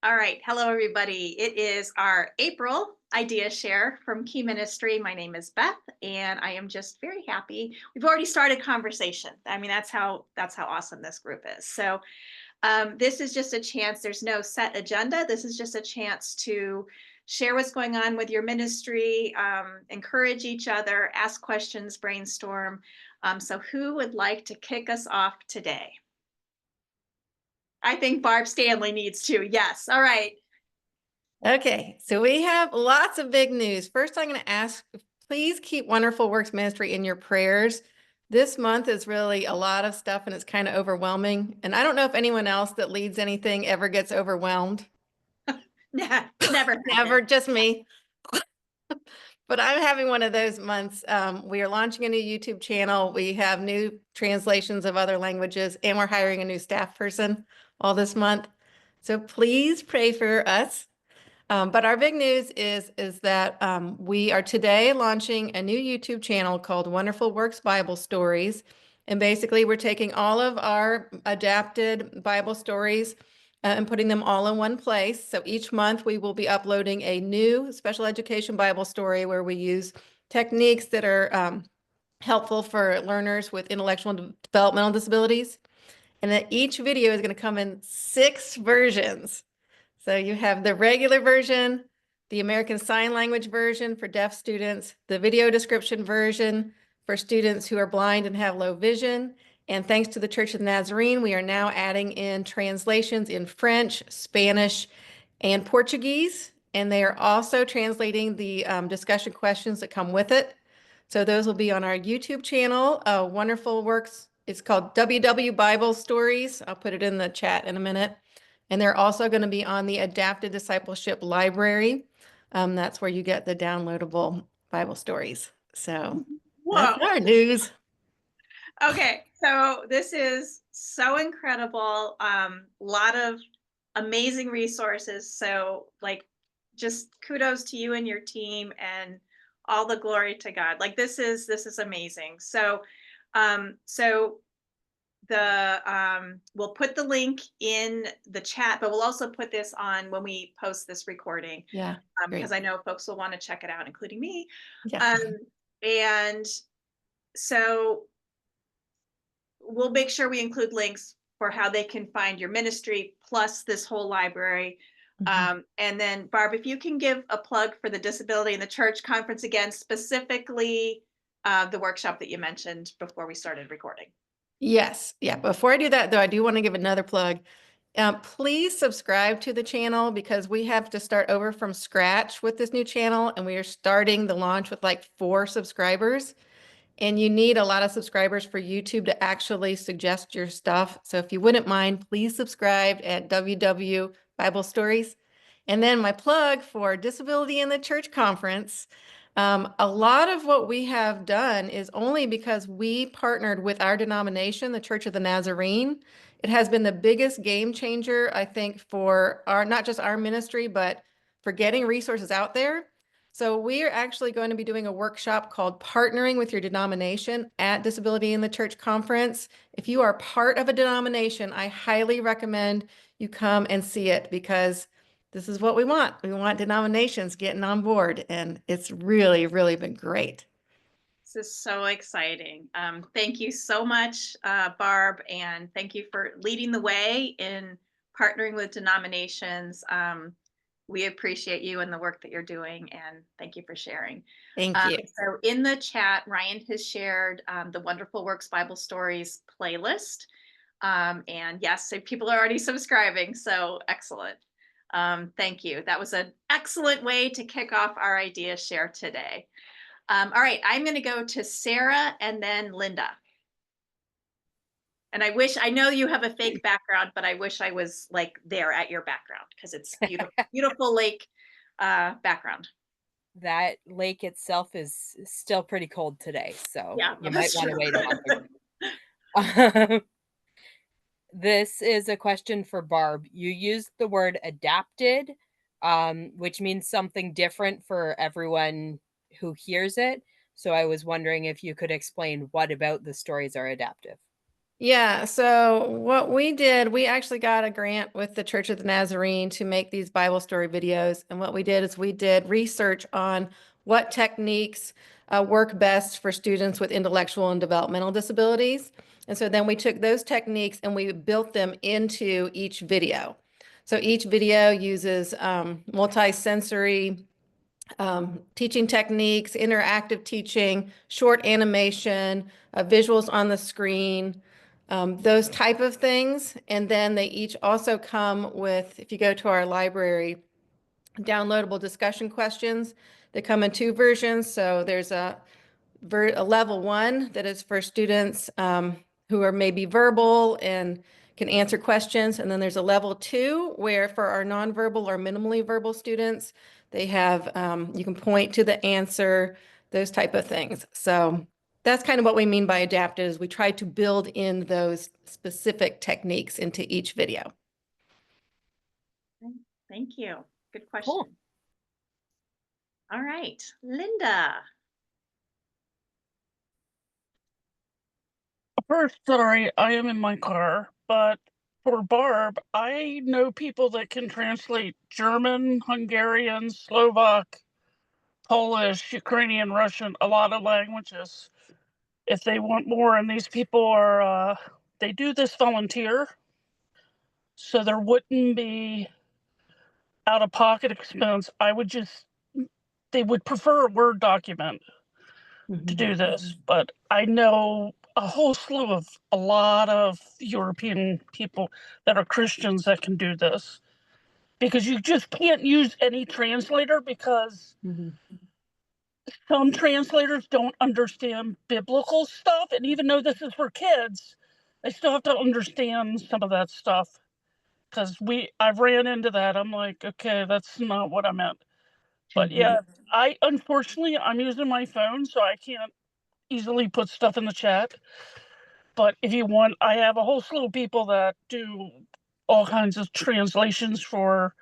All right. Hello, everybody. It is our April idea share from Key Ministry. My name is Beth, and I am just very happy. We've already started conversation. I mean, that's how awesome this group is. So, this is just a chance. There's no set agenda. This is just a chance to share what's going on with your ministry, encourage each other, ask questions, brainstorm. So, who would like to kick us off today? I think Barb Stanley needs to. Yes. All right. Okay, so we have lots of big news. First, I'm going to ask, please keep Wonderful Works Ministry in your prayers. This month is really a lot of stuff and it's kind of overwhelming. And I don't know if anyone else that leads anything ever gets overwhelmed. Never Never, happened. just me. But I'm having one of those months. We are launching a new YouTube channel. We have new translations of other languages, and we're hiring a new staff person all this month. So please pray for us. But our big news is that we are today launching a new YouTube channel called Wonderful Works Bible Stories. And basically, we're taking all of our adapted Bible stories and putting them all in one place. So each month, we will be uploading a new special education Bible story where we use techniques that are helpful for learners with intellectual and developmental disabilities. And that each video is going to come in 6 versions. So you have the regular version, the American Sign Language version for deaf students, the video description version for students who are blind and have low vision. And thanks to the Church of the Nazarene, we are now adding in translations in French, Spanish, and Portuguese. And they are also translating the discussion questions that come with it. So those will be on our YouTube channel. Wonderful Works. It's called WW Bible Stories. I'll put it in the chat in a minute. And they're also going to be on the Adapted Discipleship Library. That's where you get the downloadable Bible stories. So that's Whoa. our news. Okay. So this is so incredible. Lot of amazing resources. So like just kudos to you and your team and all the glory to God. Like this is amazing. So the we'll put the link in the chat, but we'll also put this on when we post this recording, Yeah, because great. I know folks will want to check it out, including me. Yeah. um, and so we'll make sure we include links for how they can find your ministry plus this whole library. Mhm. And then Barb, if you can give a plug for the Disability in the Church conference again, specifically the workshop that you mentioned before we started recording. Yes. Yeah. Before I do that, though, I do want to give another plug. Please subscribe to the channel because we have to start over from scratch with this new channel, and we are starting the launch with like 4 subscribers. And you need a lot of subscribers for YouTube to actually suggest your stuff. So if you wouldn't mind, please subscribe at WW Bible Stories. And then my plug for Disability in the Church Conference. A lot of what we have done is only because we partnered with our denomination, the Church of the Nazarene. It has been the biggest game changer, I think, for our not just our ministry, but for getting resources out there. So we are actually going to be doing a workshop called Partnering with Your Denomination at Disability in the Church Conference. If you are part of a denomination, I highly recommend you come and see it because this is what we want. We want denominations getting on board, and it's really, really been great. This is so exciting. Thank you so much, Barb, and thank you for leading the way in partnering with denominations. We appreciate you and the work that you're doing, and thank you for sharing. Thank you. So, in the chat, Ryan has shared the Wonderful Works Bible Stories playlist. And yes, so people are already subscribing, so excellent. Thank you. That was an excellent way to kick off our idea share today. All right, I'm going to go to Sarah and then Linda. And I know you have a fake background, but I wish I was like there at your background because it's beautiful, beautiful lake background. That lake itself is still pretty cold today, so Yeah, you might that's wanna true. wait a month. This is a question for Barb. You used the word adapted, which means something different for everyone who hears it. So I was wondering if you could explain what about the stories are adaptive. Yeah, so what we did, we actually got a grant with the Church of the Nazarene to make these Bible story videos. And what we did is we did research on what techniques work best for students with intellectual and developmental disabilities. And so then we took those techniques and we built them into each video. So each video uses multi-sensory teaching techniques, interactive teaching, short animation, visuals on the screen, those type of things. And then they each also come with, if you go to our library, downloadable discussion questions. They come in two versions. So there's a level 1 that is for students who are maybe verbal and can answer questions. And then there's a level 2 where for our nonverbal or minimally verbal students, they have, you can point to the answer, those type of things. So that's kind of what we mean by adapted is we try to build in those specific techniques into each video. Thank you. Good question. Cool. All right, Linda. First, sorry, I am in my car, but for Barb, I know people that can translate German, Hungarian, Slovak, Polish, Ukrainian, Russian, a lot of languages if they want more. And these people are, they do this volunteer. So there wouldn't be out of pocket expense. They would prefer a Word document to do this, but I know a whole slew of a lot of European people that are Christians that can do this because you just can't use any translator because some translators don't understand biblical stuff. And even though this is for kids, they still have to understand some of that stuff because I've ran into that. I'm like, okay, that's not what I meant. But yeah, unfortunately, I'm using my phone, so I can't easily put stuff in the chat. But if you want, I have a whole slew of people that do all kinds of translations for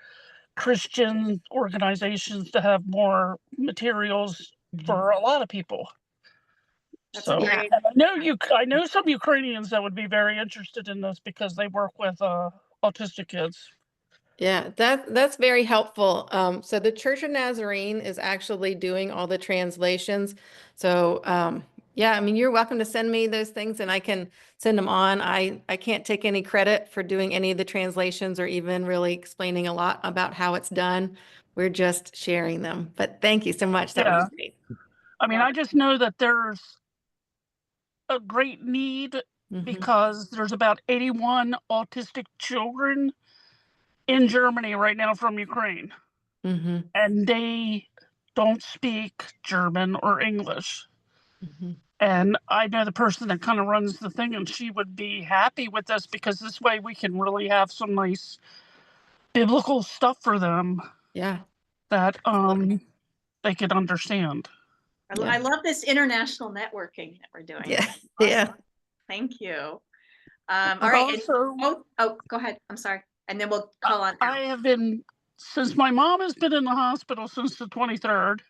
Christian organizations to have more materials for a lot of people. That's So great. I know some Ukrainians that would be very interested in this because they work with autistic kids. Yeah, that's very helpful. So the Church of Nazarene is actually doing all the translations. So yeah, I mean, you're welcome to send me those things and I can send them on. I can't take any credit for doing any of the translations or even really explaining a lot about how it's done. We're just sharing them. But thank you so much. That was great. I mean, I just know that there's a great need because there's about 81 autistic children in Germany right now from Ukraine. And they don't speak German or English. And I know the person that kind of runs the thing, and she would be happy with this because this way we can really have some nice biblical stuff for them. Yeah. That they could understand. I love this international networking that we're doing. Yeah. Awesome. Yeah. Thank you. All right. Also, go ahead. I'm sorry. And then we'll call on. I have been, since my mom has been in the hospital since the 23rd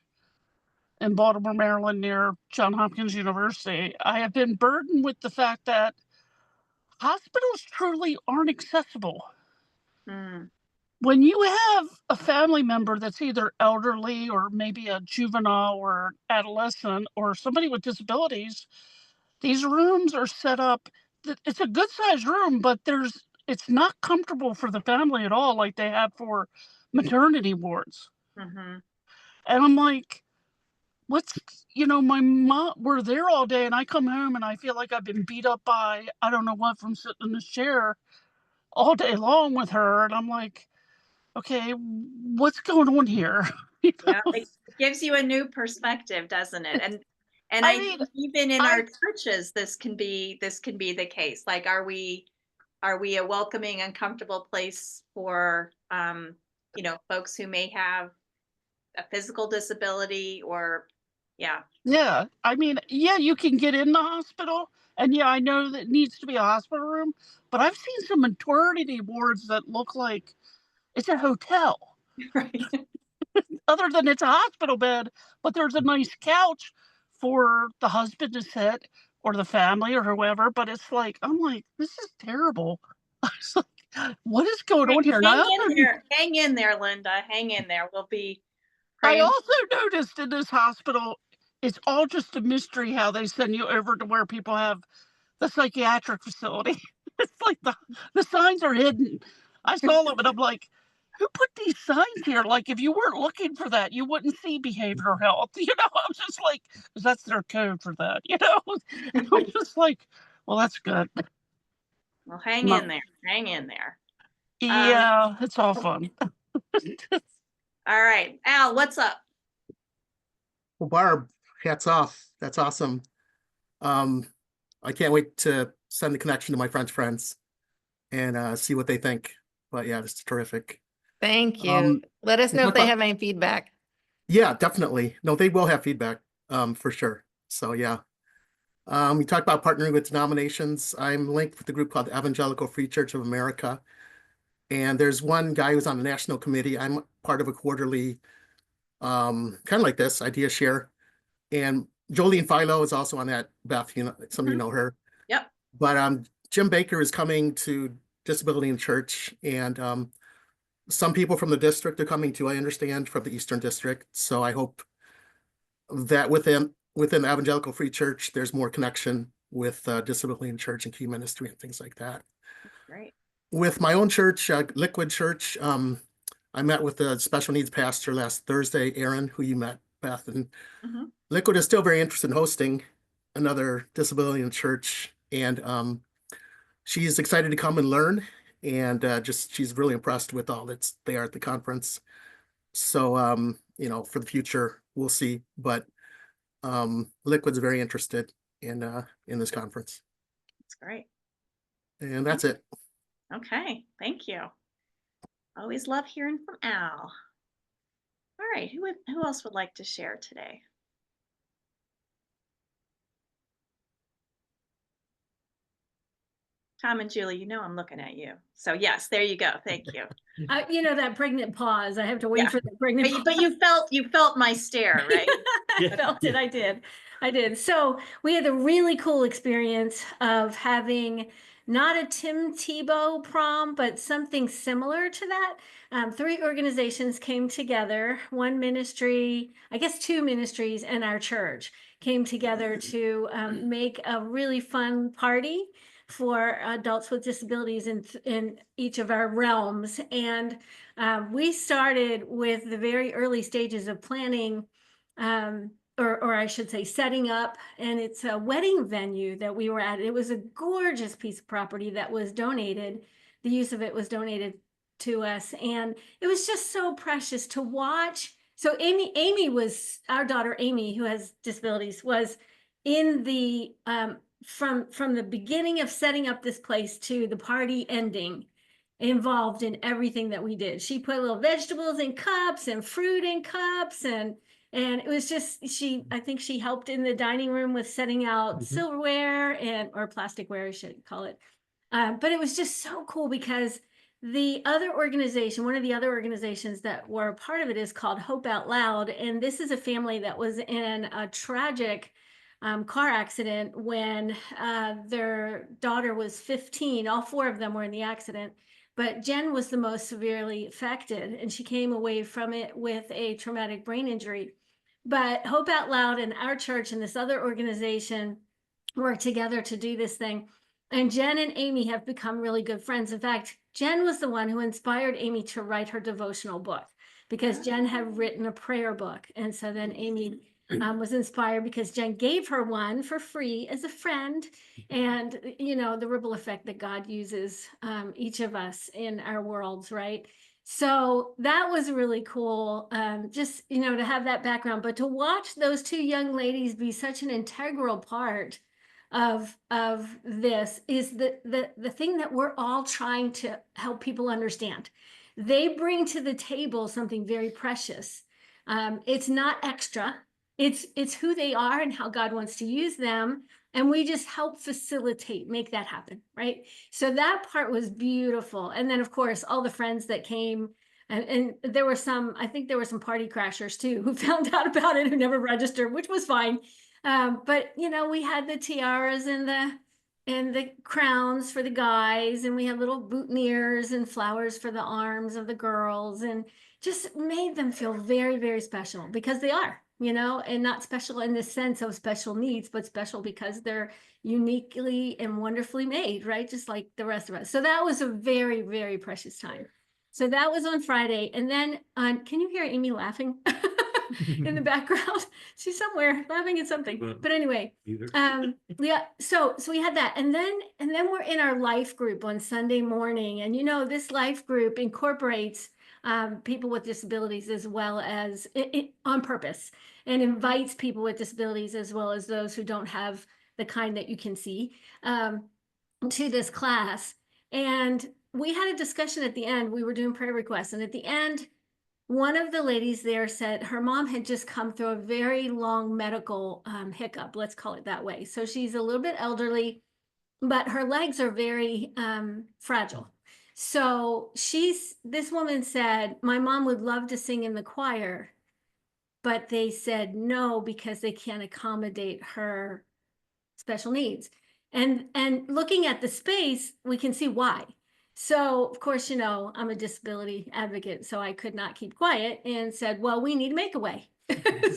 in Baltimore, Maryland, near Johns Hopkins University, I have been burdened with the fact that hospitals truly aren't accessible. When you have a family member that's either elderly or maybe a juvenile or adolescent or somebody with disabilities, these rooms are set up. It's a good sized room, but it's not comfortable for the family at all, like they have for maternity wards. And I'm like, my mom, we're there all day and I come home and I feel like I've been beat up by, I don't know what, from sitting in this chair all day long with her. And I'm like, okay, what's going on here? Yeah, it gives you a new perspective, doesn't it? And I think even in our churches, this can be the case. Like, are we a welcoming and comfortable place for folks who may have a physical disability or Yeah. I mean, yeah, you can get in the hospital and yeah, I know that it needs to be a hospital room, but I've seen some maternity wards that look like it's a hotel. Right. Other than it's a hospital bed, but there's a nice couch for the husband to sit. or the family or whoever, but it's like, I'm like, this is terrible. I was like, what is going on here? And Hang in there, hang in there, Linda, hang in there. We'll be I praying. also noticed in this hospital, it's all just a mystery how they send you over to where people have the psychiatric facility. It's like the signs are hidden. I saw them and I'm like, who put these signs here? Like, if you weren't looking for that, you wouldn't see behavioral health. You know, I'm just like, 'cause that's their code for that, you know? I'm just like, well, that's good. Well, hang No. in there, hang in there. Yeah, it's all fun. All right, Al, what's up? Well, Barb, hats off. That's awesome. I can't wait to send the connection to my French friends and see what they think. But yeah, this is terrific. Thank you. Um, Let us we know if talked they about- have any feedback. Yeah, definitely. No, they will have feedback, for sure. So yeah. We talked about partnering with denominations. I'm linked with the group called the Evangelical Free Church of America. And there's one guy who's on the national committee. I'm part of a quarterly, kind of like this, Idea Share. And Jolene Philo is also on that, Beth, you know, some of you know her. Yep. But Jim Baker is coming to Disability in Church, and some people from the district are coming too, I understand, from the Eastern District. So I hope that within the Evangelical Free Church, there's more connection with Disability in Church and key ministry and things like that. Great. With my own church, Liquid Church, I met with the special needs pastor last Thursday, Aaron, who you met, Beth, and Mhm. Liquid is still very interested in hosting another Disability in Church, and she's excited to come and learn, and she's really impressed with all that's there at the conference. So you know, for the future, we'll see. But Liquid's very interested in this conference, That's great. and that's it. Okay, thank you. Always love hearing from Al. All right, who else would like to share today? Tom and Julie, you know I'm looking at you. So yes, there you go. Thank you. You know, that pregnant pause. I have to wait Yeah. for the pregnant But you felt my stare, right? I felt it. I did. So we had a really cool experience of having not a Tim Tebow prom, but something similar to that. 3 organizations came together, one ministry, I guess 2 ministries, and our church came together to make a really fun party for adults with disabilities in each of our realms. And we started with the very early stages of planning, or I should say setting up, and it's a wedding venue that we were at. It was a gorgeous piece of property that was donated. The use of it was donated to us, and it was just so precious to watch. So Amy was, our daughter Amy, who has disabilities, was in the from the beginning of setting up this place to the party ending, involved in everything that we did. She put little vegetables in cups and fruit in cups, and it was just, I think she helped in the dining room with setting out silverware or plasticware, I should call it. But it was just so cool because the other organization, one of the other organizations that were a part of it, is called Hope Out Loud. And this is a family that was in a tragic car accident when their daughter was 15. All 4 of them were in the accident, but Jen was the most severely affected, and she came away from it with a traumatic brain injury. But Hope Out Loud and our church and this other organization worked together to do this thing. And Jen and Amy have become really good friends. In fact, Jen was the one who inspired Amy to write her devotional book, because Jen had written a prayer book. And so then Amy was inspired because Jen gave her one for free as a friend. And, you know, the ripple effect that God uses each of us in our worlds, right? So that was really cool, just, you know, to have that background, but to watch those 2 young ladies be such an integral part of this is the thing that we're all trying to help people understand. They bring to the table something very precious. It's not extra. It's who they are and how God wants to use them. And we just help facilitate, make that happen, right? So that part was beautiful. And then, of course, all the friends that came, and there were some, I think there were some party crashers too, who found out about it, who never registered, which was fine. But you know, we had the tiaras and the crowns for the guys, and we had little boutonnieres and flowers for the arms of the girls, and just made them feel very, very special because they are, you know, and not special in the sense of special needs, but special because they're uniquely and wonderfully made, right? Just like the rest of us. So that was a very, very precious time. So that was on Friday. And then can you hear Amy laughing in the background? She's somewhere laughing at something. But anyway, yeah, so we had that. And then we're in our life group on Sunday morning. And you know, this life group incorporates people with disabilities as well as on purpose, and invites people with disabilities as well as those who don't have the kind that you can see to this class. And we had a discussion at the end. We were doing prayer requests, and at the end, one of the ladies there said her mom had just come through a very long medical hiccup, let's call it that way. So she's a little bit elderly, but her legs are very fragile. So this woman said, my mom would love to sing in the choir, but they said no because they can't accommodate her special needs. And looking at the space, we can see why. So of course, you know, I'm a disability advocate, so I could not keep quiet and said, well, we need to make a way.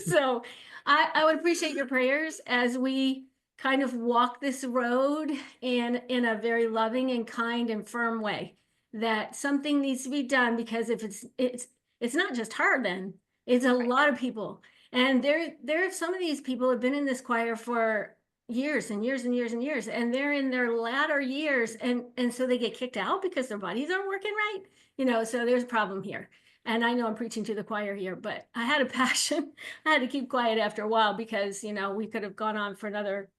So I would appreciate your prayers as we kind of walk this road in a very loving and kind and firm way, that something needs to be done, because if it's not just her, then it's a lot of people. And there some of these people have been in this choir for years and years and years and years, and they're in their latter years, and so they get kicked out because their bodies aren't working right, you know. So there's a problem here. And I know I'm preaching to the choir here, but I had a passion. I had to keep quiet after a while because, you know, we could have gone on for another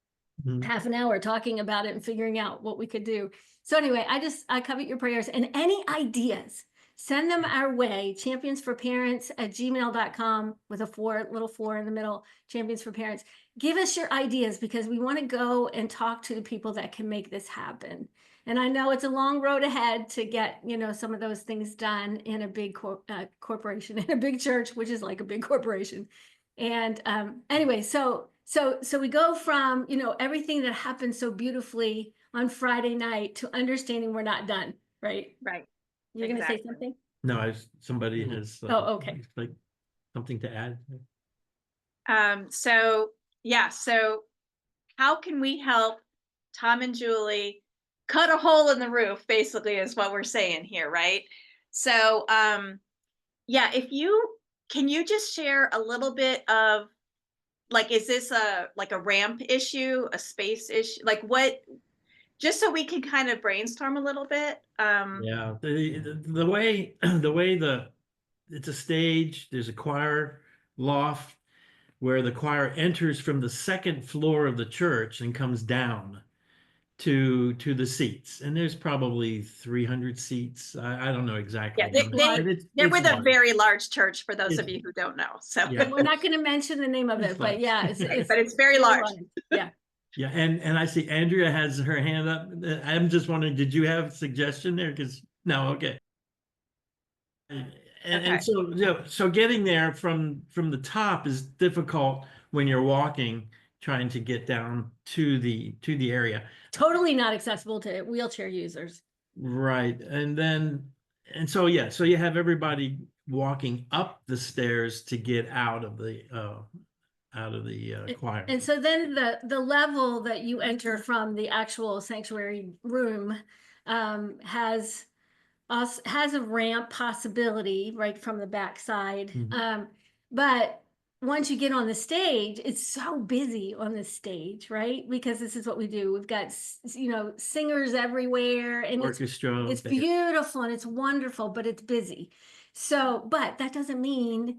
half an hour talking about it and figuring out what we could do. So anyway, I covet your prayers, and any ideas, send them our way, championsforparents@gmail.com with a little 4 in the middle, Champions for Parents. Give us your ideas, because we want to go and talk to the people that can make this happen. And I know it's a long road ahead to get, you know, some of those things done in a big corporation, in a big church, which is like a big corporation. And anyway, so we go from, you know, everything that happened so beautifully on Friday night to understanding we're not done, right? Right. You're going to say Exactly. something? No, somebody has. Oh, okay. Like something to add. So how can we help Tom and Julie cut a hole in the roof, basically, is what we're saying here, right? So yeah, can you just share a little bit of, like, is this a ramp issue, a space issue, like what, just so we can kind of brainstorm a little bit. Yeah, the way it's a stage, there's a choir loft where the choir enters from the second floor of the church and comes down to the seats, and there's probably 300 seats. I don't know exactly. Yeah, they're with a large. very large church, for those of It's- you who don't know. So Yeah. We're not going to mention the name of It's it, but fine. yeah, but it's very large. Yeah. Yeah, and I see Andrea has her hand up. I'm just wondering, did you have a suggestion there? Because no, okay. And so, you know, so getting there from the top is difficult when you're walking, trying to get down to the area. Totally not accessible to wheelchair users. Right. And so yeah, so you have everybody walking up the stairs to get out of the choir. And so then the level that you enter from the actual sanctuary room has a ramp possibility right from the back side. But once you get on the stage, it's so busy on the stage, right? Because this is what we do. We've got, you know, singers everywhere, and Orchestra. it's beautiful and it's wonderful, but it's busy. So, but that doesn't mean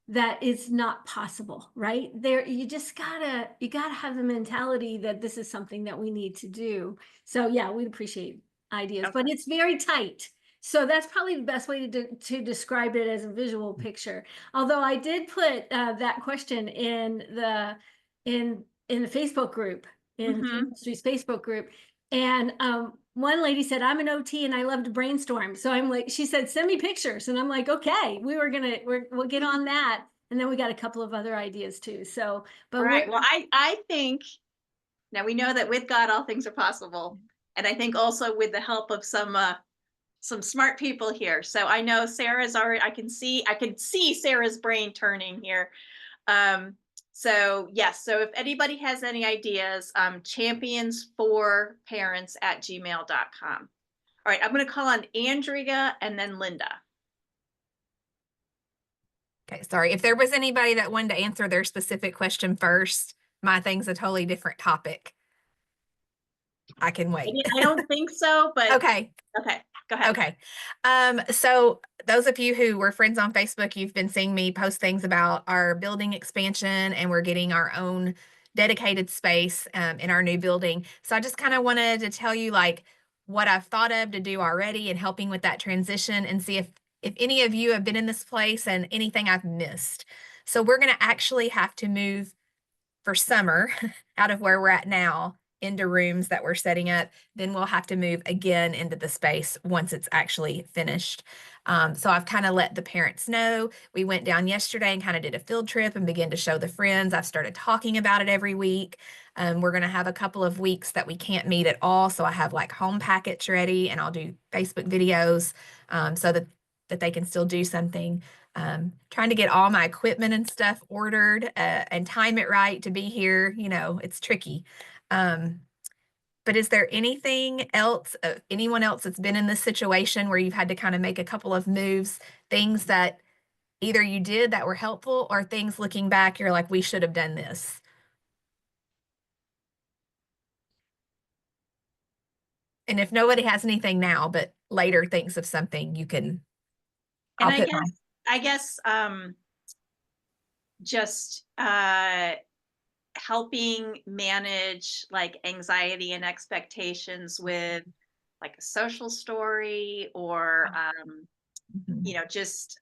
that it's not possible, right? You gotta have the mentality that this is something that we need to do. So yeah, we'd appreciate ideas, but it's very tight. So that's probably the best way to describe it as a visual picture. Although I did put that question in the Facebook group, in Ministry's Facebook group, and one lady said, I'm an OT and I love to brainstorm. So I'm like, she said, send me pictures, and I'm like, okay, we'll get on that. And then we got a couple of other ideas too. So, but All right. we're- Well, I think now we know that with God, all things are possible. And I think also with the help of some smart people here. So I know Sarah's already, I can see Sarah's brain turning here. So yes, so if anybody has any ideas, championsforparents@gmail.com. All right, I'm going to call on Andrea and then Linda. Okay, sorry. If there was anybody that wanted to answer their specific question first, my thing's a totally different topic. I can wait. I don't think so, but Okay. okay, go ahead. Okay. So those of you who were friends on Facebook, you've been seeing me post things about our building expansion, and we're getting our own dedicated space in our new building. So I just kind of wanted to tell you like what I've thought of to do already and helping with that transition, and see if any of you have been in this place and anything I've missed. So we're going to actually have to move for summer out of where we're at now into rooms that we're setting up. Then we'll have to move again into the space once it's actually finished. So I've kind of let the parents know. We went down yesterday and kind of did a field trip and began to show the friends. I've started talking about it every week. We're going to have a couple of weeks that we can't meet at all. So I have like home packets ready, and I'll do Facebook videos so that they can still do something. Trying to get all my equipment and stuff ordered and time it right to be here. You know, it's tricky. But is there anything else, anyone else that's been in this situation where you've had to kind of make a couple of moves, things that either you did that were helpful, or things looking back, you're like, we should have done this? And if nobody has anything now, but later thinks of something, you can. And I'll put mine. I guess just helping manage like anxiety and expectations with like a social story, or Mhm. you know, just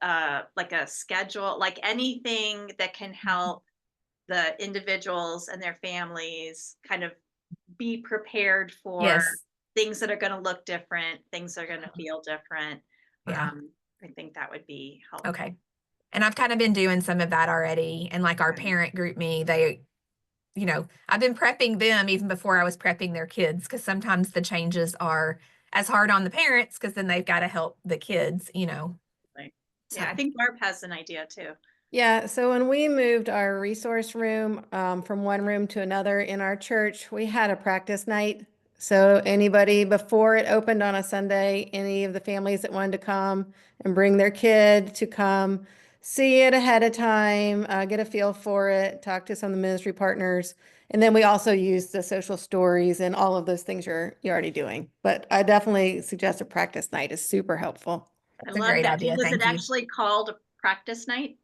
like a schedule, like anything that can help the individuals and their families kind of be prepared for Yes. things that are going to look different, things that are going to feel different. Yeah. I think that would be helpful. Okay. And I've kind of been doing some of that already. And like our Right. parent group me, they, you know, I've been prepping them even before I was prepping their kids, because sometimes the changes are as hard on the parents because then they've got to help the kids, you know. Right. So, Yeah, I think Barb has an idea too. Yeah, so when we moved our resource room from one room to another in our church, we had a practice night. So anybody before it opened on a Sunday, any of the families that wanted to come and bring their kid to come see it ahead of time, get a feel for it, talk to some of the ministry partners. And then we also use the social stories and all of those things you're already doing. But I definitely suggest a practice night is super helpful. that's I a love great that. idea. Was Thank it you. actually called a practice night?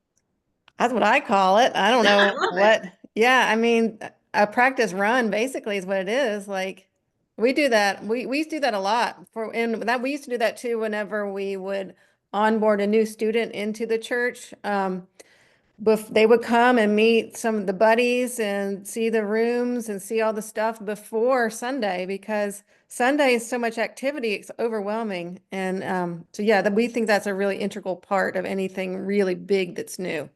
That's what I call it. I don't I know love it. what. Yeah, I mean, a practice run basically is what it is. Like we do that. We used to do that a lot and that we used to do that too whenever we would onboard a new student into the church. They would come and meet some of the buddies and see the rooms and see all the stuff before Sunday, because Sunday is so much activity, it's overwhelming. And so yeah, we think that's a really integral part of anything really big that's new.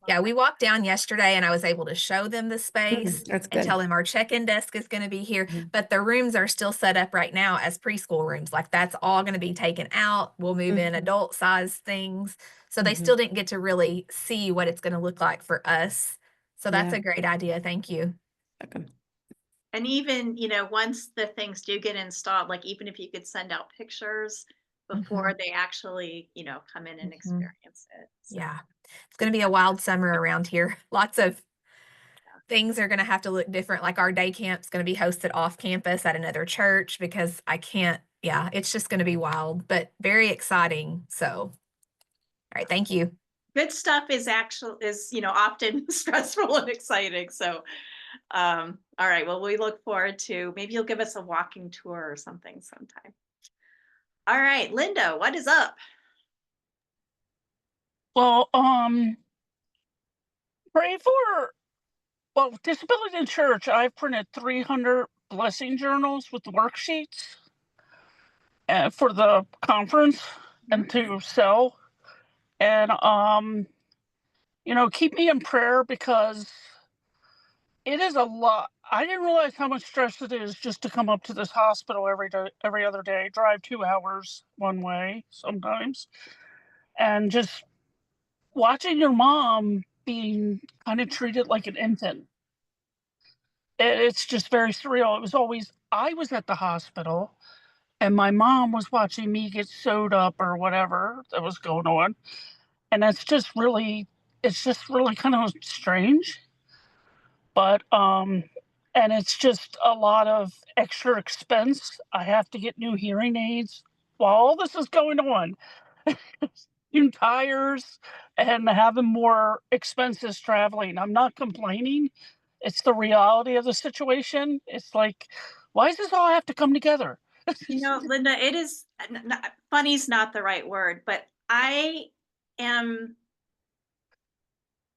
Yeah, we walked down yesterday and I was able to show them the space That's and good. tell them our check-in desk is going to be here, Mhm. but the rooms are still set up right now as preschool rooms. Like that's all going to be taken out. We'll move in Mhm. adult size things. So they still didn't get to really see what it's going to look like for us. So that's Yeah. a great idea. Thank you. Okay. And even, you know, once the things do get installed, like even if you could send out pictures before they actually, you know, come in and Mhm. experience it. So, Yeah. It's going to be a wild summer around here. Lots of things are going to have to look different. Like our day camp's going to be hosted off campus at another church because I can't, yeah, it's just going to be wild, but very exciting. So, all right. Thank you. good stuff is you know, often stressful and exciting. So, all right. Well, we look forward to, maybe you'll give us a walking tour or something sometime. All right, Linda, what is up? Well, pray for, well, Disability in Church. I've printed 300 blessing journals with worksheets for the conference and to sell. And keep me in prayer because it is a lot. I didn't realize how much stress it is just to come up to this hospital every day, every other day, drive 2 hours one way sometimes, and just watching your mom being kind of treated like an infant. It's just very surreal. It was always, I was at the hospital and my mom was watching me get sewed up or whatever that was going on. And it's just really kind of strange. But, and it's just a lot of extra expense. I have to get new hearing aids while all this is going on. New tires and having more expenses traveling. I'm not complaining. It's the reality of the situation. It's like, why does this all have to come together? Linda, it is funny's not the right word, but I am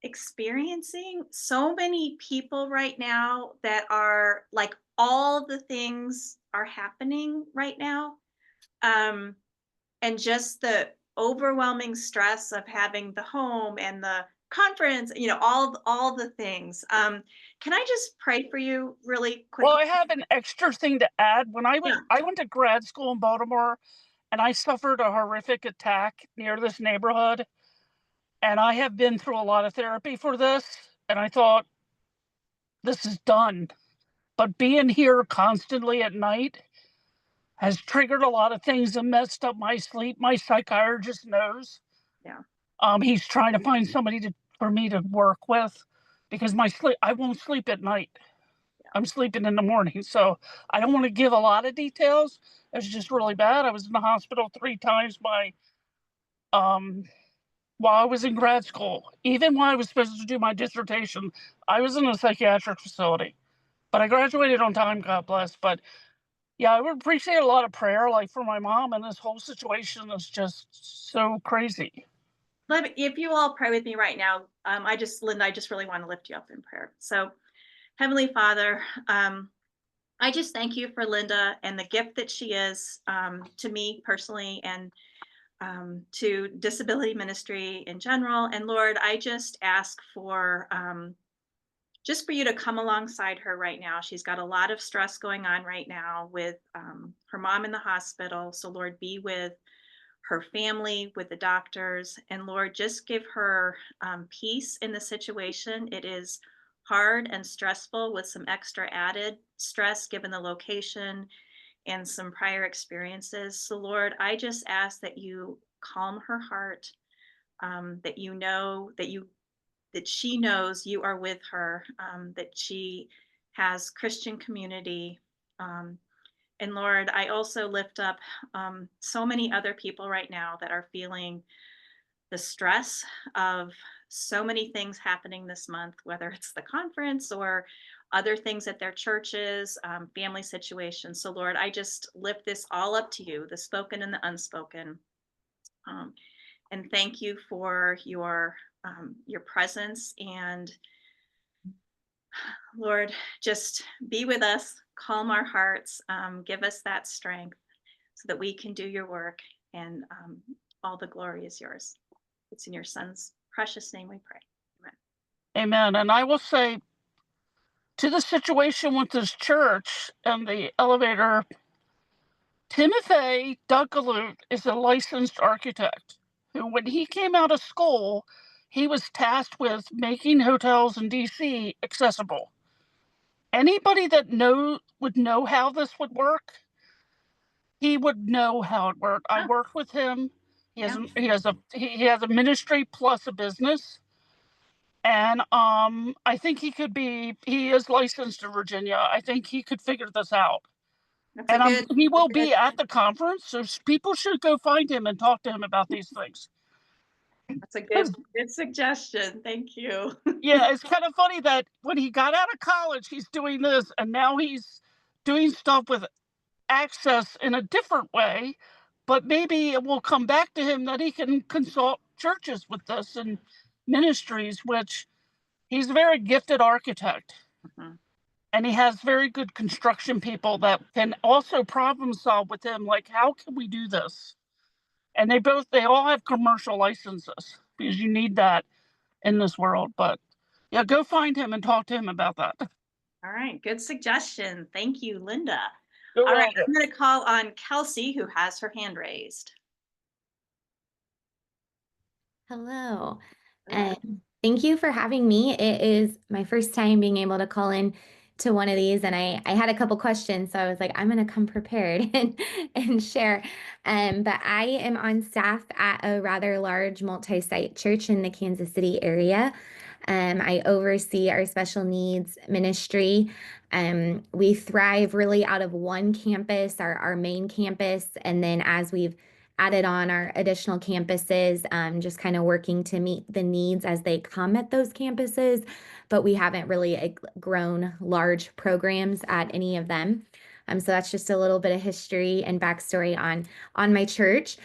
experiencing so many people right now that are like all the things are happening right now. And just the overwhelming stress of having the home and the conference, all the things. Can I just pray for you really quickly? Well, I have an extra thing to add. Yeah. I went to grad school in Baltimore and I suffered a horrific attack near this neighborhood. And I have been through a lot of therapy for this. And I thought, this is done. But being here constantly at night has triggered a lot of things and messed up my sleep. My psychiatrist knows. Yeah. He's trying to find somebody for me to work with because I won't sleep at night. Yeah. I'm sleeping in the morning. So I don't want to give a lot of details. It was just really bad. I was in the hospital 3 times while I was in grad school. Even when I was supposed to do my dissertation, I was in a psychiatric facility. But I graduated on time, God bless. But yeah, I would appreciate a lot of prayer, like for my mom, and this whole situation is just so crazy. If you all pray with me right now, Linda, I just really want to lift you up in prayer. So, Heavenly Father, I just thank you for Linda and the gift that she is to me personally and to disability ministry in general. And Lord, I just ask for just for you to come alongside her right now. She's got a lot of stress going on right now with her mom in the hospital. So Lord, be with her family, with the doctors, and Lord, just give her peace in the situation. It is hard and stressful with some extra added stress given the location and some prior experiences. So Lord, I just ask that you calm her heart, that that she knows you are with her, that she has Christian community. And Lord, I also lift up so many other people right now that are feeling the stress of so many things happening this month, whether it's the conference or other things at their churches, family situations. So Lord, I just lift this all up to you, the spoken and the unspoken. And thank you for your presence. And Lord, just be with us, calm our hearts, give us that strength so that we can do your work, and all the glory is yours. It's in your son's precious name we pray. Amen. Amen. And I will say to the situation with this church and the elevator, Timothy Dugalut is a licensed architect who, when he came out of school, he was tasked with making hotels in DC accessible. Anybody that would know how this would work, he would know how it worked. I worked with him. He has a ministry plus a business. And I think he is licensed in Virginia. I think he could figure this out. He will be at the conference, so people should go find him and talk to him about these things. That's a good suggestion. Thank you. Yeah, it's kind of funny that when he got out of college, he's doing this, and now he's doing stuff with access in a different way, but maybe it will come back to him that he can consult churches with this and ministries, which he's a very gifted architect. Mm-hmm. And he has very good construction people that can also problem solve with him, like, how can we do this? And they all have commercial licenses because you need that. in this world. But yeah, go find him and talk to him about that. All right, good suggestion. Thank you, Linda. You're All right, welcome. I'm going to call on Kelsey, who has her hand raised. Hello, Hello. and thank you for having me. It is my first time being able to call in to one of these, and I had a couple questions, so I was like, I'm gonna come prepared and share. But I am on staff at a rather large multi-site church in the Kansas City area. I oversee our special needs ministry. We thrive really out of one campus, our main campus, and then as we've added on our additional campuses, just kind of working to meet the needs as they come at those campuses, but we haven't really grown large programs at any of them. So that's just a little bit of history and backstory on my church.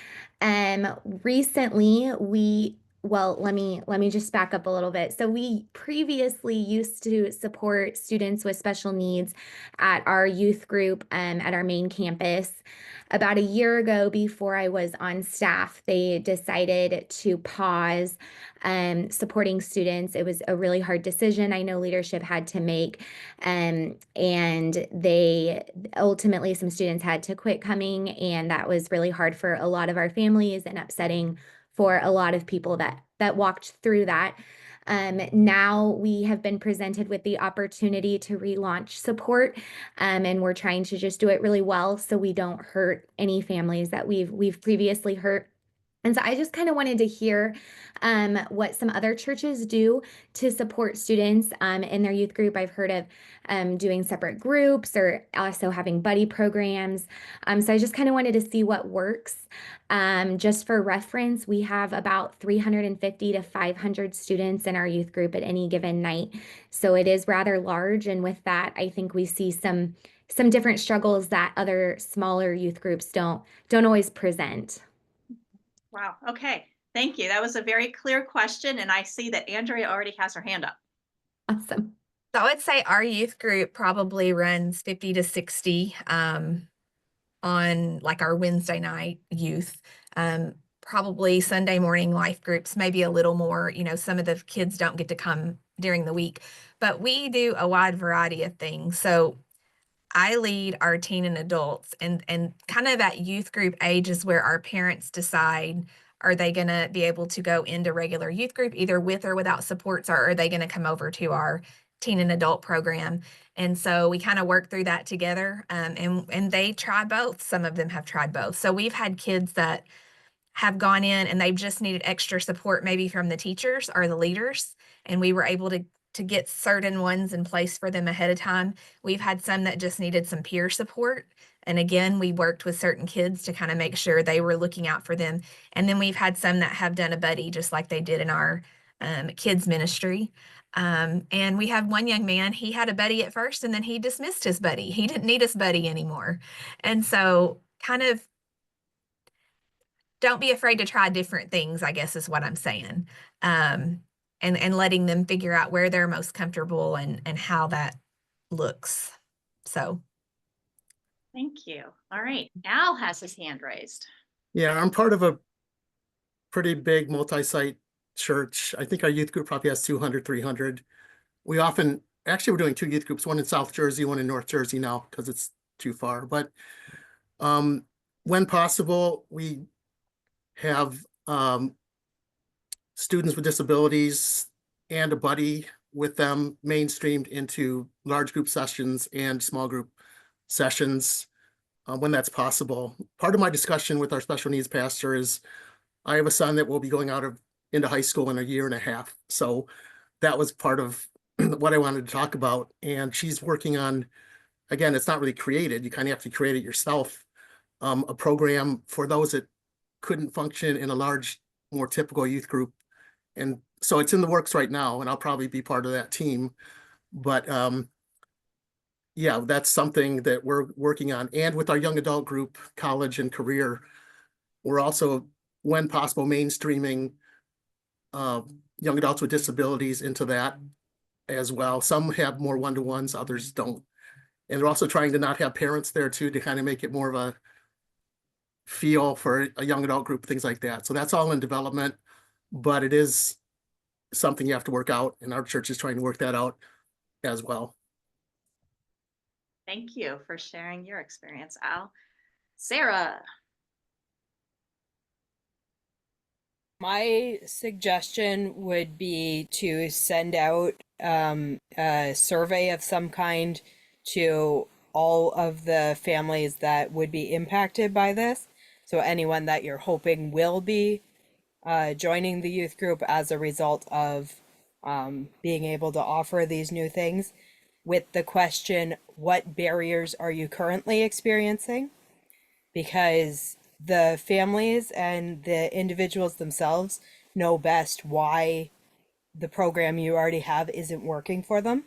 Recently well, let me just back up a little bit. So we previously used to support students with special needs at our youth group at our main campus. About a year ago, before I was on staff, they decided to pause supporting students. It was a really hard decision I know leadership had to make. And they ultimately, some students had to quit coming, and that was really hard for a lot of our families and upsetting for a lot of people that walked through that. Now we have been presented with the opportunity to relaunch support, and we're trying to just do it really well so we don't hurt any families that we've previously hurt. And so I just kind of wanted to hear what some other churches do to support students in their youth group. I've heard of doing separate groups or also having buddy programs. So I just kind of wanted to see what works. Just for reference, we have about 350 to 500 students in our youth group at any given night. So it is rather large. And with that, I think we see some different struggles that other smaller youth groups don't always present. Wow. Okay. Thank you. That was a very clear question. And I see that Andrea already has her hand up. Awesome. So I would say our youth group probably runs 50 to 60 on like our Wednesday night youth. Probably Sunday morning life groups, maybe a little more. Some of the kids don't get to come during the week, but we do a wide variety of things. So I lead our teen and adults, and kind of that youth group age is where our parents decide, are they going to be able to go into regular youth group either with or without supports, or are they going to come over to our teen and adult program? And so we kind of work through that together, and they try both. Some of them have tried both. So we've had kids that have gone in and they've just needed extra support, maybe from the teachers or the leaders, and we were able to get certain ones in place for them ahead of time. We've had some that just needed some peer support. And again, we worked with certain kids to kind of make sure they were looking out for them. And then we've had some that have done a buddy, just like they did in our kids ministry. And we have one young man, he had a buddy at first, and then he dismissed his buddy. He didn't need his buddy anymore. And so kind of don't be afraid to try different things, I guess is what I'm saying. And letting them figure out where they're most comfortable and how that looks. So. Thank you. All right. Al has his hand raised. Yeah, I'm part of a pretty big multi-site church. I think our youth group probably has 200, 300. We're doing two youth groups, one in South Jersey, one in North Jersey now because it's too far. But when possible, we have students with disabilities and a buddy with them mainstreamed into large group sessions and small group sessions when that's possible. Part of my discussion with our special needs pastor is I have a son that will be going into high school in a year and a half. So that was part of what I wanted to talk about. And she's working on, again, it's not really created. You kind of have to create it yourself. A program for those that couldn't function in a large, more typical youth group. And so it's in the works right now, and I'll probably be part of that team. But yeah, that's something that we're working on. And with our young adult group, college and career, we're also, when possible, mainstreaming young adults with disabilities into that as well. Some have more one-to-ones, others don't. And they're also trying to not have parents there too, to kind of make it more of a feel for a young adult group, things like that. So that's all in development, but it is something you have to work out, and our church is trying to work that out as well. Thank you for sharing your experience, Al. Sarah. My suggestion would be to send out a survey of some kind to all of the families that would be impacted by this. So anyone that you're hoping will be joining the youth group as a result of being able to offer these new things, with the question, what barriers are you currently experiencing? Because the families and the individuals themselves know best why the program you already have isn't working for them.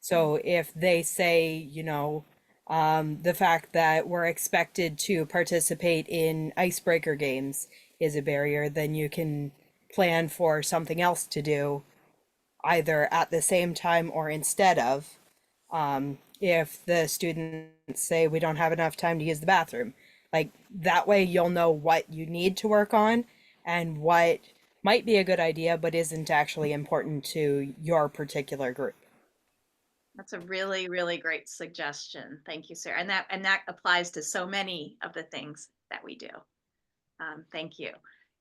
So if they say, you know, the fact that we're expected to participate in icebreaker games is a barrier, then you can plan for something else to do either at the same time or instead of. If the students say we don't have enough time to use the bathroom, like that way you'll know what you need to work on and what might be a good idea but isn't actually important to your particular group. That's a really, really great suggestion. Thank you, Sarah. And that applies to so many of the things that we do. Thank you.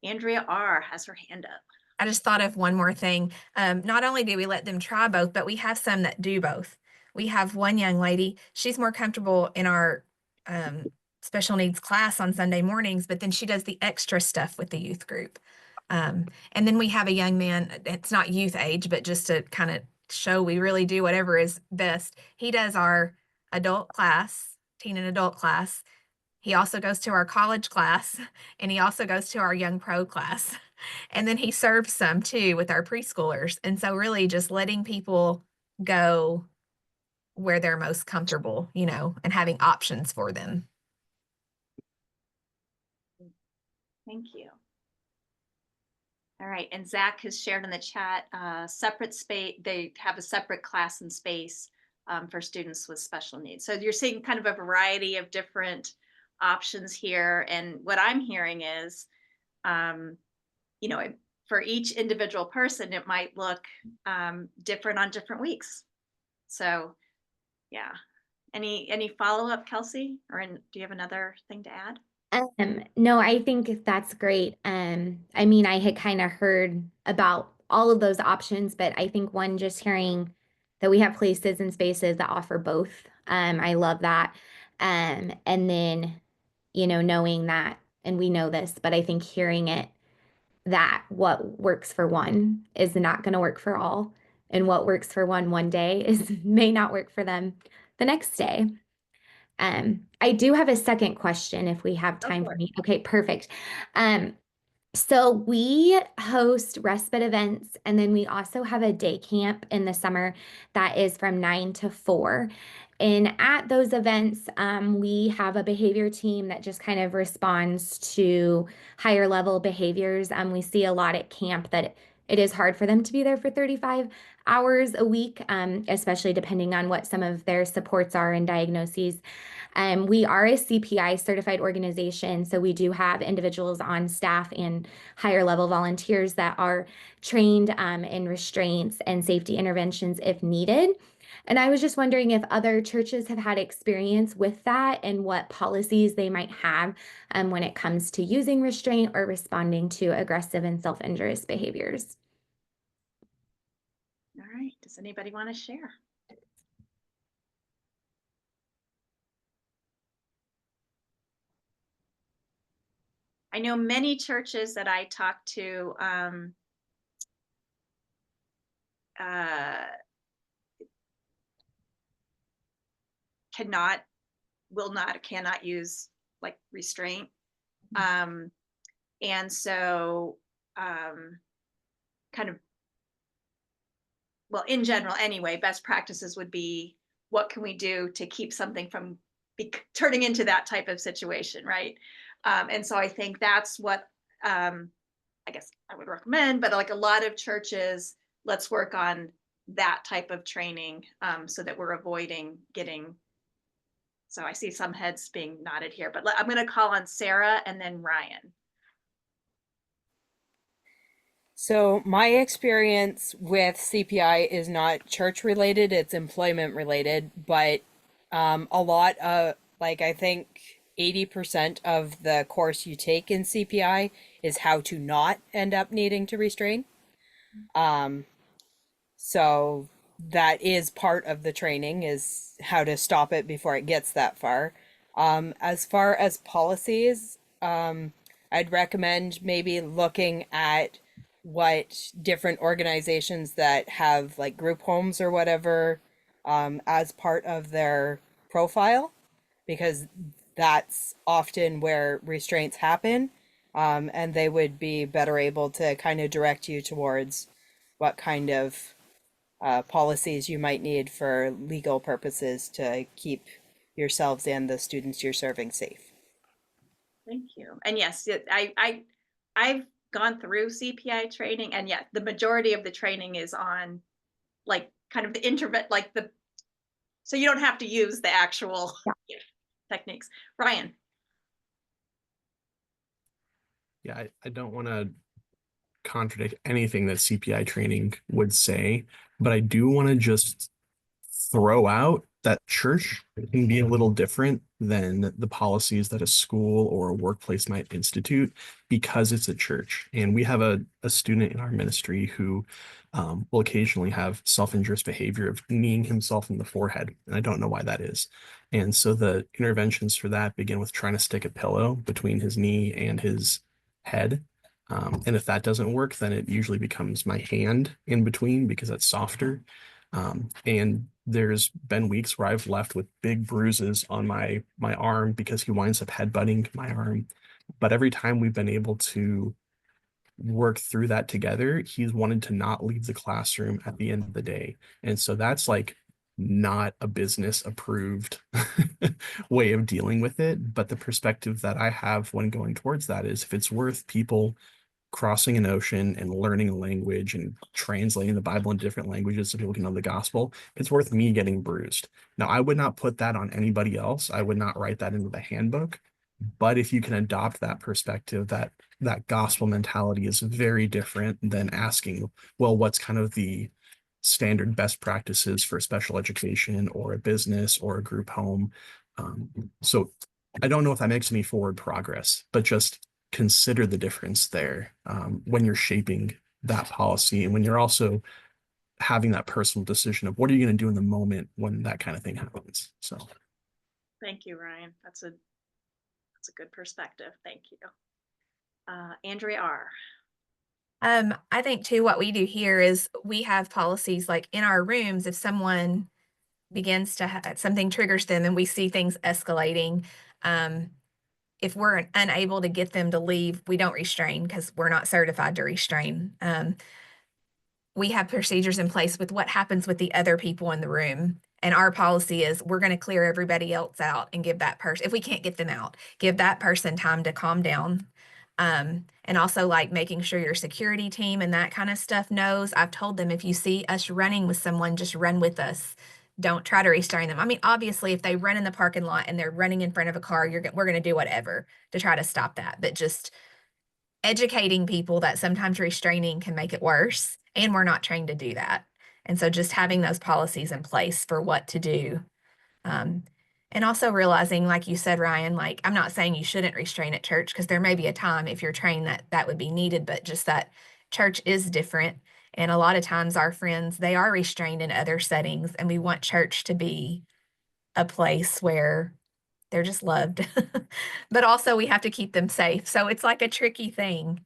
Andrea R. has her hand up. I just thought of one more thing. Not only do we let them try both, but we have some that do both. We have one young lady, she's more comfortable in our special needs class on Sunday mornings, but then she does the extra stuff with the youth group. And then we have a young man, it's not youth age, but just to kind of show we really do whatever is best. He does our adult class, teen and adult class. He also goes to our college class, and he also goes to our young pro class. And then he serves some too with our preschoolers. And so really just letting people go where they're most comfortable, you know, and having options for them. Thank you. All right, and Zach has shared in the chat separate space. They have a separate class and space for students with special needs. So you're seeing kind of a variety of different options here. And what I'm hearing is, you know, for each individual person, it might look different on different weeks. So yeah, any follow-up, Kelsey, or do you have another thing to add? No, I think that's great. I mean, I had kind of heard about all of those options, but I think one, just hearing that we have places and spaces that offer both. I love that. And then, you know, knowing that, and we know this, but I think hearing it, that what works for one is not going to work for all. And what works for one day may not work for them the next day. I do have a second question if we have time for me. Okay, perfect. So we host respite events, and then we also have a day camp in the summer that is from 9 to 4. And at those events, we have a behavior team that just kind of responds to higher level behaviors. We see a lot at camp that it is hard for them to be there for 35 hours a week, especially depending on what some of their supports are and diagnoses. We are a CPI certified organization, so we do have individuals on staff and higher level volunteers that are trained in restraints and safety interventions if needed. And I was just wondering if other churches have had experience with that and what policies they might have when it comes to using restraint or responding to aggressive and self-injurious behaviors. All right, does anybody want to share? I know many churches that I talk to cannot use like restraint. And so kind of, well, in general anyway, best practices would be, what can we do to keep something from turning into that type of situation, right? And so I think that's what I guess I would recommend, but like a lot of churches, let's work on that type of training so that we're avoiding getting. So I see some heads being nodded here, but I'm going to call on Sarah and then Ryan. So my experience with CPI is not church related, it's employment related, but a lot of, like, I think 80% of the course you take in CPI is how to not end up needing to restrain. So that is part of the training, is how to stop it before it gets that far. As far as policies, I'd recommend maybe looking at what different organizations that have like group homes or whatever as part of their profile, because that's often where restraints happen, and they would be better able to kind of direct you towards what kind of policies you might need for legal purposes to keep yourselves and the students you're serving safe. Thank you. And yes, I've gone through CPI training, and yeah, the majority of the training is on like kind of the like the, so you don't have to use the actual techniques. Ryan. Yeah, I don't want to contradict anything that CPI training would say, but I do want to just throw out that church can be a little different than the policies that a school or a workplace might institute, because it's a church. And we have a student in our ministry who will occasionally have self-injurious behavior of kneeing himself in the forehead. And I don't know why that is. And so the interventions for that begin with trying to stick a pillow between his knee and his head. And if that doesn't work, then it usually becomes my hand in between, because that's softer. And there's been weeks where I've left with big bruises on my arm because he winds up headbutting my arm. But every time we've been able to work through that together, he's wanted to not leave the classroom at the end of the day. And so that's like not a business approved way of dealing with it. But the perspective that I have when going towards that is, if it's worth people crossing an ocean and learning a language and translating the Bible in different languages so people can know the gospel, it's worth me getting bruised. Now, I would not put that on anybody else. I would not write that into the handbook. But if you can adopt that perspective, that gospel mentality is very different than asking, well, what's kind of the standard best practices for special education or a business or a group home. So I don't know if that makes any forward progress, but just consider the difference there when you're shaping that policy, and when you're also having that personal decision of what are you going to do in the moment when that kind of thing happens. So Thank you, Ryan. That's a good perspective. Thank you. Andrea R. I think too, what we do here is we have policies like in our rooms. If someone begins to something triggers them and we see things escalating, if we're unable to get them to leave, we don't restrain because we're not certified to restrain. We have procedures in place with what happens with the other people in the room. And our policy is we're going to clear everybody else out and give that person, if we can't get them out, give that person time to calm down. And also like making sure your security team and that kind of stuff knows. I've told them, if you see us running with someone, just run with us. Don't try to restrain them. I mean, obviously, if they run in the parking lot and they're running in front of a car, we're going to do whatever to try to stop that. But just educating people that sometimes restraining can make it worse, and we're not trained to do that. And so just having those policies in place for what to do. And also realizing, like you said, Ryan, like, I'm not saying you shouldn't restrain at church, because there may be a time if you're trained that would be needed, but just that church is different. And a lot of times our friends, they are restrained in other settings, and we want church to be a place where they're just loved, but also we have to keep them safe. So it's like a tricky thing.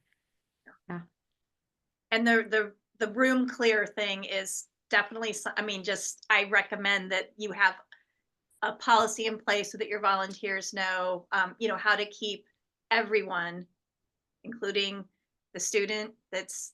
And the room clear thing is definitely, I mean, just, I recommend that you have a policy in place so that your volunteers know, how to keep everyone, including the student that's,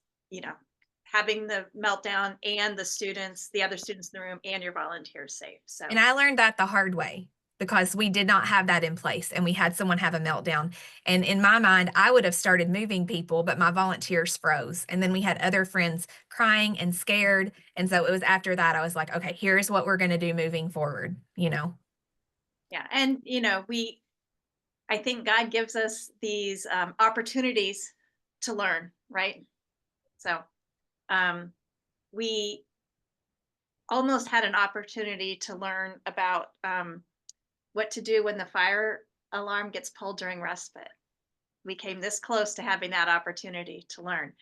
having the meltdown, and the other students in the room, and your volunteers safe. So, And I learned that the hard way, because we did not have that in place, and we had someone have a meltdown. And in my mind, I would have started moving people, but my volunteers froze. And then we had other friends crying and scared. And so it was after that, I was like, okay, here's what we're going to do moving forward, Yeah. And, I think God gives us these opportunities to learn, right? So we almost had an opportunity to learn about what to do when the fire alarm gets pulled during respite. We came this close to having that opportunity to learn.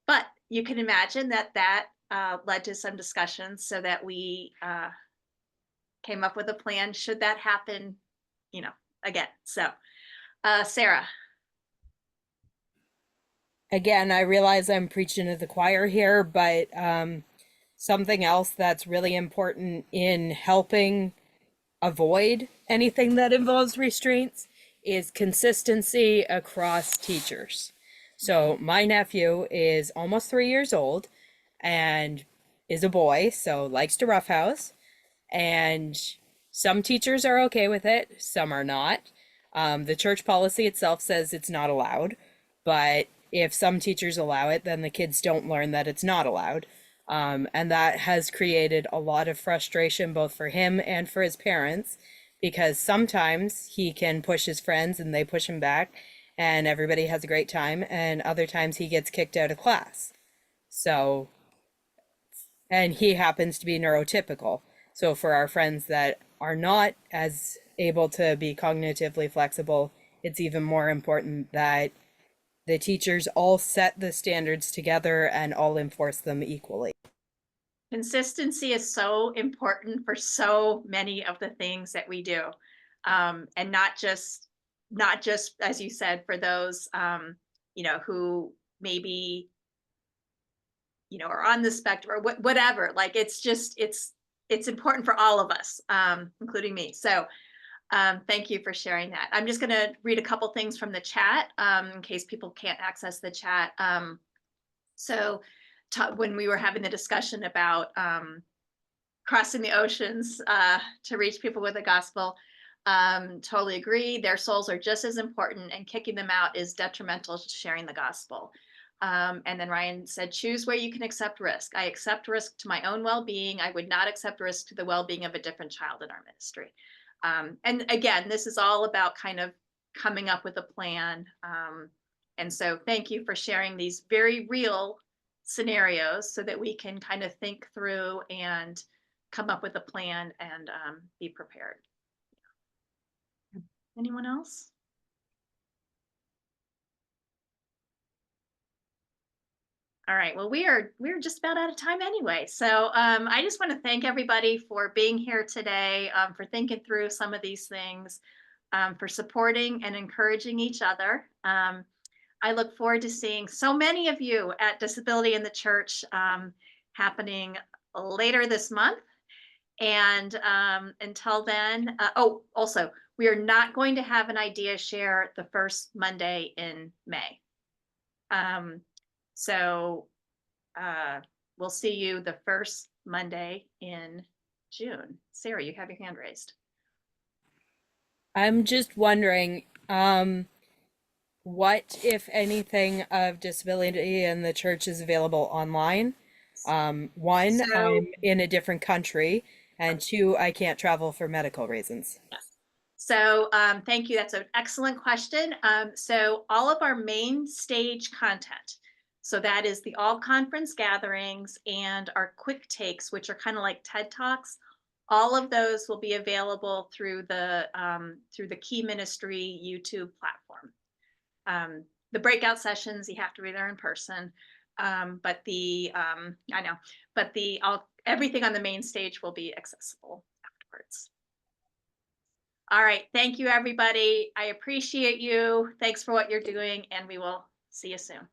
But you can imagine that led to some discussions so that we came up with a plan should that happen, again. So, Sarah. Again, I realize I'm preaching to the choir here, but something else that's really important in helping avoid anything that involves restraints is consistency across teachers. So my nephew is almost 3 years old and is a boy, so likes to roughhouse. And some teachers are okay with it, some are not. The church policy itself says it's not allowed, but if some teachers allow it, then the kids don't learn that it's not allowed. And that has created a lot of frustration both for him and for his parents, because sometimes he can push his friends and they push him back and everybody has a great time, and other times he gets kicked out of class. So, and he happens to be neurotypical. So for our friends that are not as able to be cognitively flexible, it's even more important that the teachers all set the standards together and all enforce them equally. Consistency is so important for so many of the things that we do. And not just, as you said, for those, who maybe, are on the spectrum or whatever. Like, it's important for all of us, including me. So thank you for sharing that. I'm just going to read a couple things from the chat in case people can't access the chat. When we were having the discussion about crossing the oceans to reach people with the gospel, totally agree. Their souls are just as important, and kicking them out is detrimental to sharing the gospel. And then Ryan said, choose where you can accept risk. I accept risk to my own well-being. I would not accept risk to the well-being of a different child in our ministry. And again, this is all about kind of coming up with a plan. And so thank you for sharing these very real scenarios so that we can kind of think through and come up with a plan and be prepared. Anyone else? All right, well, we're just about out of time anyway. So I just want to thank everybody for being here today, for thinking through some of these things, for supporting and encouraging each other. I look forward to seeing so many of you at Disability in the Church happening later this month. And until then, also, we are not going to have an idea share the first Monday in May. So we'll see you the first Monday in June. Sarah, you have your hand raised. I'm just wondering, what, if anything, of Disability in the Church is available online? One, I'm in a different country, and two, I can't travel for medical reasons. So thank you. That's an excellent question. So all of our main stage content, so that is the all conference gatherings and our quick takes, which are kind of like TED Talks. All of those will be available through the Key Ministry YouTube platform. The breakout sessions, you have to be there in person. But everything on the main stage will be accessible afterwards. All right. Thank you, everybody. I appreciate you. Thanks for what you're doing, and we will see you soon.